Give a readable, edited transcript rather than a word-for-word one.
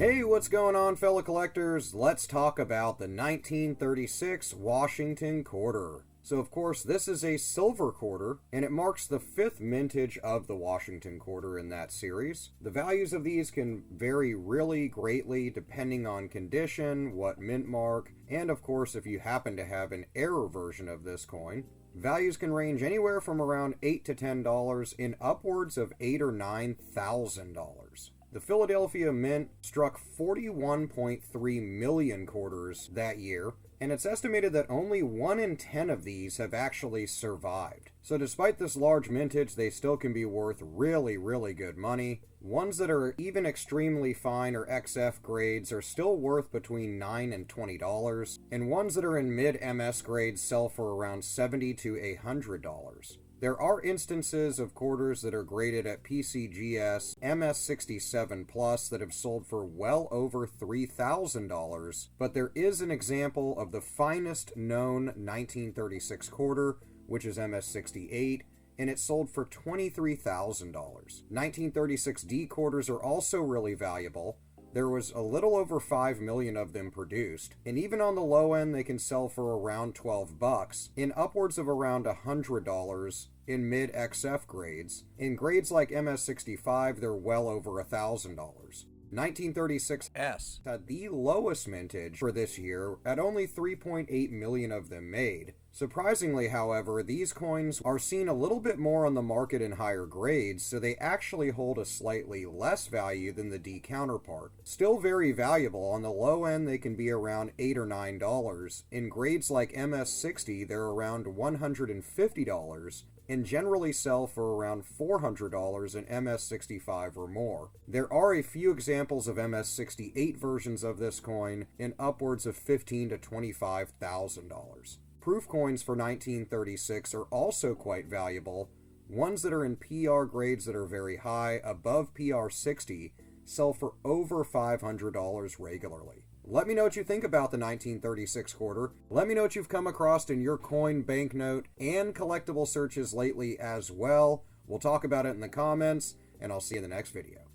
Hey, what's going on, fellow collectors? Let's talk about the 1936 Washington quarter. So, of course, this is a silver quarter, and it marks the 5th mintage of the Washington quarter in that series. The values of these can vary really greatly depending on condition, what mint mark, and of course if you happen to have an error version of this coin. Values can range anywhere from around $8 to $10 in upwards of $8,000 or $9,000. The Philadelphia Mint struck 41.3 million quarters that year, and it's estimated that only 1 in 10 of these have actually survived. So despite this large mintage, they still can be worth really, really good money. Ones that are even extremely fine or XF grades are still worth between $9 and $20, and ones that are in mid-MS grades sell for around $70 to $100. There are instances of quarters that are graded at PCGS MS67 Plus that have sold for well over $3,000, but there is an example of the finest known 1936 quarter, which is MS68, and it sold for $23,000. 1936D quarters are also really valuable. There was a little over 5 million of them produced, and even on the low end they can sell for around $12, in upwards of around $100 in mid-XF grades. In grades like MS65, they're well over $1,000. 1936S had the lowest mintage for this year at only 3.8 million of them made. Surprisingly, however, these coins are seen a little bit more on the market in higher grades, so they actually hold a slightly less value than the D counterpart. Still very valuable. On the low end, they can be around $8 or $9. In grades like MS60, they're around $150, and generally sell for around $400 in MS65 or more. There are a few examples of MS68 versions of this coin in upwards of $15,000 to $25,000. Proof coins for 1936 are also quite valuable. Ones that are in PR grades that are very high, above PR 60, sell for over $500 regularly. Let me know what you think about the 1936 quarter. Let me know what you've come across in your coin, banknote, and collectible searches lately as well. We'll talk about it in the comments, and I'll see you in the next video.